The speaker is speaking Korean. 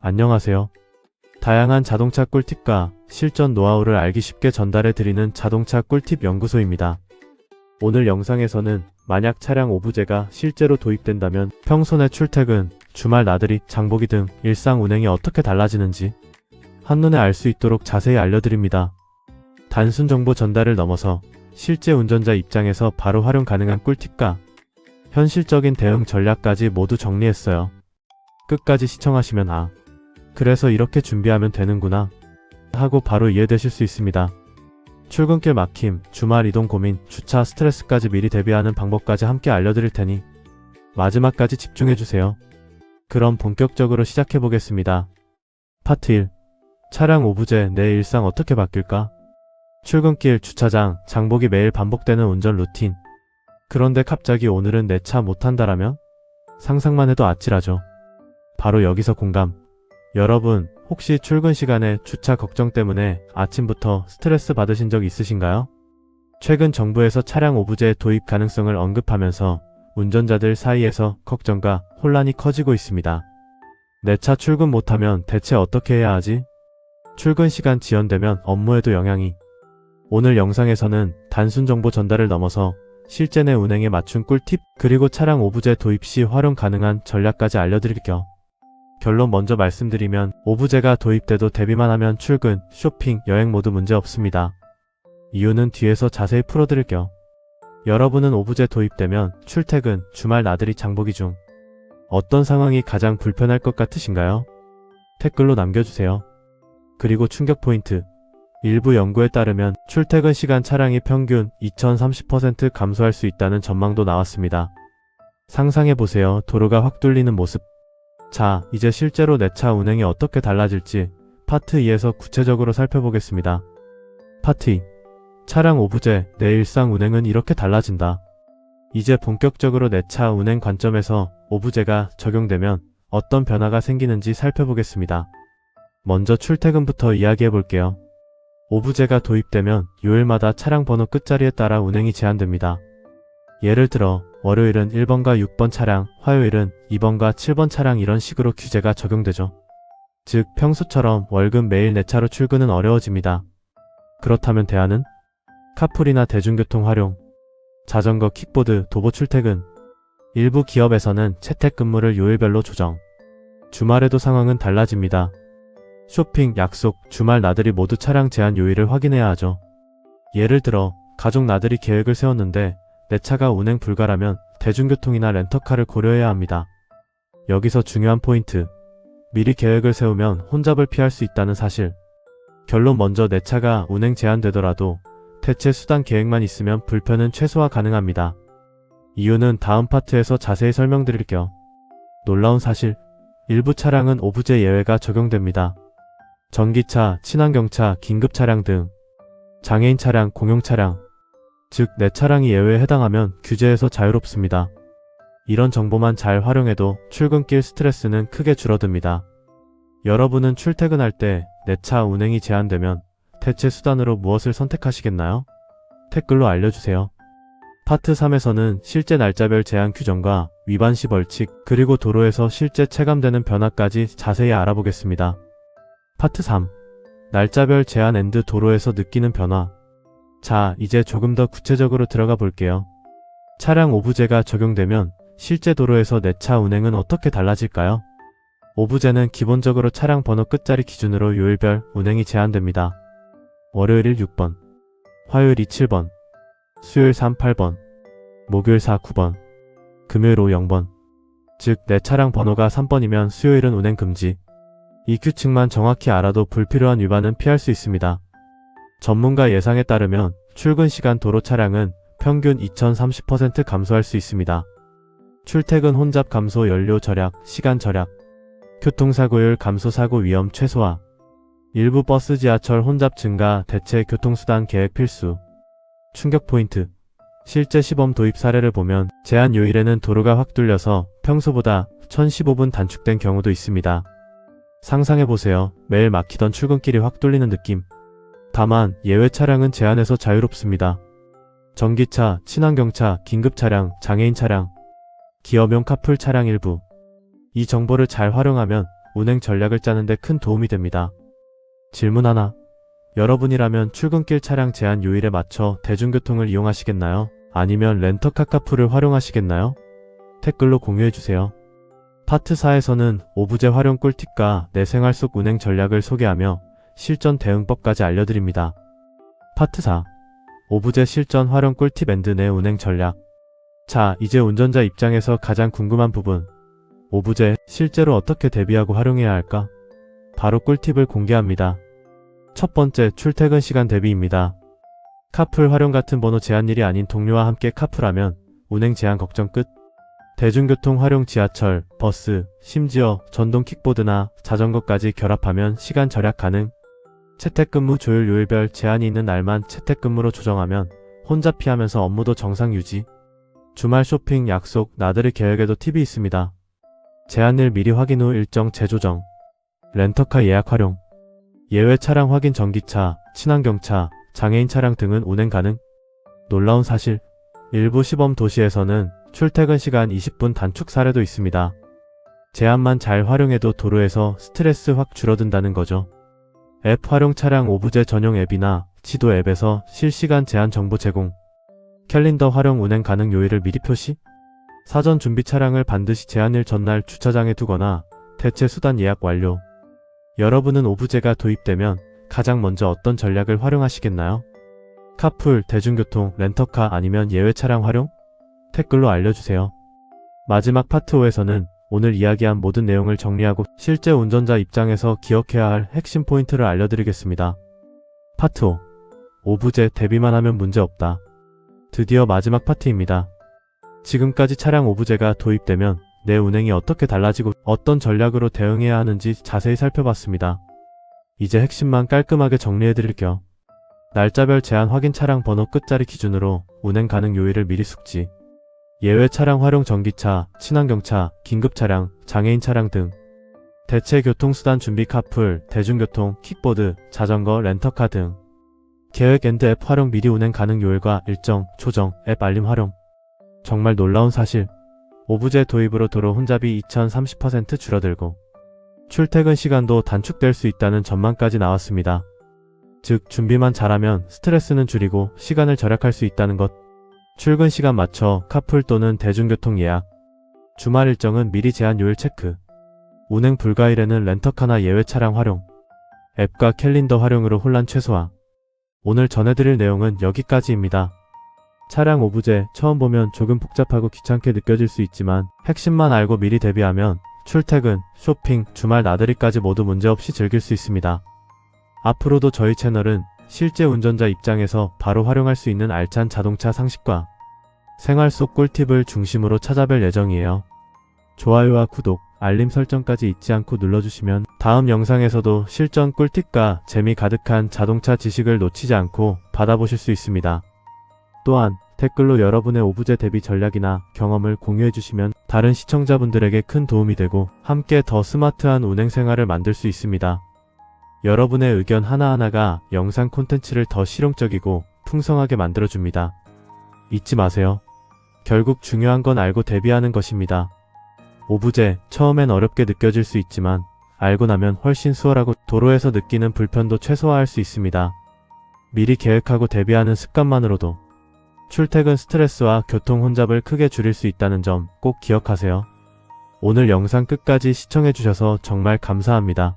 안녕하세요. 다양한 자동차 꿀팁과 실전 노하우를 알기 쉽게 전달해드리는 자동차 꿀팁 연구소입니다. 오늘 영상에서는 만약 차량 오브제가 실제로 도입된다면 평소 내 출퇴근, 주말 나들이, 장보기 등 일상 운행이 어떻게 달라지는지 한눈에 알 수 있도록 자세히 알려드립니다. 단순 정보 전달을 넘어서 실제 운전자 입장에서 바로 활용 가능한 꿀팁과 현실적인 대응 전략까지 모두 정리했어요. 끝까지 시청하시면 그래서 이렇게 준비하면 되는구나 하고 바로 이해되실 수 있습니다. 출근길 막힘, 주말 이동 고민, 주차 스트레스까지 미리 대비하는 방법까지 함께 알려드릴 테니 마지막까지 집중해주세요. 그럼 본격적으로 시작해보겠습니다. 파트 1. 차량 오브제, 내 일상 어떻게 바뀔까? 출근길, 주차장, 장보기 매일 반복되는 운전 루틴. 그런데 갑자기 오늘은 내 차 못한다라면? 상상만 해도 아찔하죠. 바로 여기서 공감. 여러분, 혹시 출근 시간에 주차 걱정 때문에 아침부터 스트레스 받으신 적 있으신가요? 최근 정부에서 차량 오브제 도입 가능성을 언급하면서 운전자들 사이에서 걱정과 혼란이 커지고 있습니다. 내 차 출근 못하면 대체 어떻게 해야 하지? 출근 시간 지연되면 업무에도 영향이. 오늘 영상에서는 단순 정보 전달을 넘어서 실제 내 운행에 맞춘 꿀팁, 그리고 차량 오브제 도입 시 활용 가능한 전략까지 알려드릴게요. 결론 먼저 말씀드리면 오브제가 도입돼도 대비만 하면 출근, 쇼핑, 여행 모두 문제 없습니다. 이유는 뒤에서 자세히 풀어드릴게요. 여러분은 오브제 도입되면 출퇴근, 주말 나들이, 장보기 중 어떤 상황이 가장 불편할 것 같으신가요? 댓글로 남겨주세요. 그리고 충격 포인트. 일부 연구에 따르면 출퇴근 시간 차량이 평균 2030% 감소할 수 있다는 전망도 나왔습니다. 상상해보세요. 도로가 확 뚫리는 모습. 자, 이제 실제로 내 차 운행이 어떻게 달라질지 파트 2에서 구체적으로 살펴보겠습니다. 파트 2. 차량 오브제, 내 일상 운행은 이렇게 달라진다. 이제 본격적으로 내 차 운행 관점에서 오브제가 적용되면 어떤 변화가 생기는지 살펴보겠습니다. 먼저 출퇴근부터 이야기해볼게요. 오브제가 도입되면 요일마다 차량 번호 끝자리에 따라 운행이 제한됩니다. 예를 들어 월요일은 1번과 6번 차량, 화요일은 2번과 7번 차량, 이런 식으로 규제가 적용되죠. 즉 평소처럼 월급 매일 내 차로 출근은 어려워집니다. 그렇다면 대안은? 카풀이나 대중교통 활용, 자전거, 킥보드, 도보 출퇴근. 일부 기업에서는 재택근무를 요일별로 조정. 주말에도 상황은 달라집니다. 쇼핑, 약속, 주말 나들이 모두 차량 제한 요일을 확인해야 하죠. 예를 들어 가족 나들이 계획을 세웠는데 내 차가 운행 불가라면 대중교통이나 렌터카를 고려해야 합니다. 여기서 중요한 포인트. 미리 계획을 세우면 혼잡을 피할 수 있다는 사실. 결론 먼저 내 차가 운행 제한되더라도 대체 수단 계획만 있으면 불편은 최소화 가능합니다. 이유는 다음 파트에서 자세히 설명드릴게요. 놀라운 사실. 일부 차량은 오브제 예외가 적용됩니다. 전기차, 친환경차, 긴급차량 등 장애인 차량, 공용 차량. 즉 내 차량이 예외에 해당하면 규제에서 자유롭습니다. 이런 정보만 잘 활용해도 출근길 스트레스는 크게 줄어듭니다. 여러분은 출퇴근할 때 내 차 운행이 제한되면 대체 수단으로 무엇을 선택하시겠나요? 댓글로 알려주세요. 파트 3에서는 실제 날짜별 제한 규정과 위반 시 벌칙, 그리고 도로에서 실제 체감되는 변화까지 자세히 알아보겠습니다. 파트 3. 날짜별 제한 앤드 도로에서 느끼는 변화. 자, 이제 조금 더 구체적으로 들어가 볼게요. 차량 오브제가 적용되면 실제 도로에서 내 차 운행은 어떻게 달라질까요? 오브제는 기본적으로 차량 번호 끝자리 기준으로 요일별 운행이 제한됩니다. 월요일 6번, 화요일 7번, 수요일 8번, 목요일 9번, 금요일 0번. 즉 내 차량 번호가 3번이면 수요일은 운행 금지. 이 규칙만 정확히 알아도 불필요한 위반은 피할 수 있습니다. 전문가 예상에 따르면 출근 시간 도로 차량은 평균 2030% 감소할 수 있습니다. 출퇴근 혼잡 감소, 연료 절약, 시간 절약, 교통사고율 감소, 사고 위험 최소화, 일부 버스, 지하철 혼잡 증가, 대체 교통수단 계획 필수. 충격 포인트. 실제 시범 도입 사례를 보면 제한 요일에는 도로가 확 뚫려서 평소보다 1015분 단축된 경우도 있습니다. 상상해보세요. 매일 막히던 출근길이 확 뚫리는 느낌. 다만 예외 차량은 제한에서 자유롭습니다. 전기차, 친환경차, 긴급차량, 장애인 차량, 기업용 카풀 차량 일부. 이 정보를 잘 활용하면 운행 전략을 짜는 데 큰 도움이 됩니다. 질문 하나. 여러분이라면 출근길 차량 제한 요일에 맞춰 대중교통을 이용하시겠나요? 아니면 렌터카 카풀을 활용하시겠나요? 댓글로 공유해주세요. 파트 4에서는 오브제 활용 꿀팁과 내 생활 속 운행 전략을 소개하며 실전 대응법까지 알려드립니다. 파트 4. 오브제 실전 활용 꿀팁 앤드 내 운행 전략. 자, 이제 운전자 입장에서 가장 궁금한 부분. 오브제, 실제로 어떻게 대비하고 활용해야 할까? 바로 꿀팁을 공개합니다. 첫 번째, 출퇴근 시간 대비입니다. 카풀 활용 같은 번호 제한일이 아닌 동료와 함께 카풀하면 운행 제한 걱정 끝. 대중교통 활용 지하철, 버스, 심지어 전동 킥보드나 자전거까지 결합하면 시간 절약 가능. 재택근무 조율 요일별 제한이 있는 날만 재택근무로 조정하면 혼자 피하면서 업무도 정상 유지. 주말 쇼핑, 약속, 나들이 계획에도 팁이 있습니다. 제한일 미리 확인 후 일정 재조정. 렌터카 예약 활용. 예외 차량 확인 전기차, 친환경차, 장애인 차량 등은 운행 가능. 놀라운 사실. 일부 시범 도시에서는 출퇴근 시간 20분 단축 사례도 있습니다. 제한만 잘 활용해도 도로에서 스트레스 확 줄어든다는 거죠. 앱 활용 차량 오브제 전용 앱이나 지도 앱에서 실시간 제한 정보 제공. 캘린더 활용 운행 가능 요일을 미리 표시. 사전 준비 차량을 반드시 제한일 전날 주차장에 두거나 대체 수단 예약 완료. 여러분은 오브제가 도입되면 가장 먼저 어떤 전략을 활용하시겠나요? 카풀, 대중교통, 렌터카 아니면 예외 차량 활용? 댓글로 알려주세요. 마지막 파트 5에서는 오늘 이야기한 모든 내용을 정리하고 실제 운전자 입장에서 기억해야 할 핵심 포인트를 알려드리겠습니다. 파트 5. 오브제 대비만 하면 문제없다. 드디어 마지막 파트입니다. 지금까지 차량 오브제가 도입되면 내 운행이 어떻게 달라지고 어떤 전략으로 대응해야 하는지 자세히 살펴봤습니다. 이제 핵심만 깔끔하게 정리해드릴게요. 날짜별 제한 확인 차량 번호 끝자리 기준으로 운행 가능 요일을 미리 숙지. 예외 차량 활용 전기차, 친환경차, 긴급차량, 장애인 차량 등. 대체 교통수단 준비 카풀, 대중교통, 킥보드, 자전거, 렌터카 등. 계획 앤드 앱 활용 미리 운행 가능 요일과 일정, 조정, 앱 알림 활용. 정말 놀라운 사실. 오브제 도입으로 도로 혼잡이 2030% 줄어들고 출퇴근 시간도 단축될 수 있다는 전망까지 나왔습니다. 즉, 준비만 잘하면 스트레스는 줄이고 시간을 절약할 수 있다는 것. 출근 시간 맞춰 카풀 또는 대중교통 예약. 주말 일정은 미리 제한 요일 체크. 운행 불가일에는 렌터카나 예외 차량 활용. 앱과 캘린더 활용으로 혼란 최소화. 오늘 전해드릴 내용은 여기까지입니다. 차량 오브제 처음 보면 조금 복잡하고 귀찮게 느껴질 수 있지만 핵심만 알고 미리 대비하면 출퇴근, 쇼핑, 주말 나들이까지 모두 문제없이 즐길 수 있습니다. 앞으로도 저희 채널은 실제 운전자 입장에서 바로 활용할 수 있는 알찬 자동차 상식과 생활 속 꿀팁을 중심으로 찾아뵐 예정이에요. 좋아요와 구독, 알림 설정까지 잊지 않고 눌러주시면 다음 영상에서도 실전 꿀팁과 재미 가득한 자동차 지식을 놓치지 않고 받아보실 수 있습니다. 또한 댓글로 여러분의 오브제 대비 전략이나 경험을 공유해주시면 다른 시청자분들에게 큰 도움이 되고 함께 더 스마트한 운행 생활을 만들 수 있습니다. 여러분의 의견 하나하나가 영상 콘텐츠를 더 실용적이고 풍성하게 만들어줍니다. 잊지 마세요. 결국 중요한 건 알고 대비하는 것입니다. 오브제, 처음엔 어렵게 느껴질 수 있지만 알고 나면 훨씬 수월하고 도로에서 느끼는 불편도 최소화할 수 있습니다. 미리 계획하고 대비하는 습관만으로도 출퇴근 스트레스와 교통 혼잡을 크게 줄일 수 있다는 점 꼭 기억하세요. 오늘 영상 끝까지 시청해주셔서 정말 감사합니다.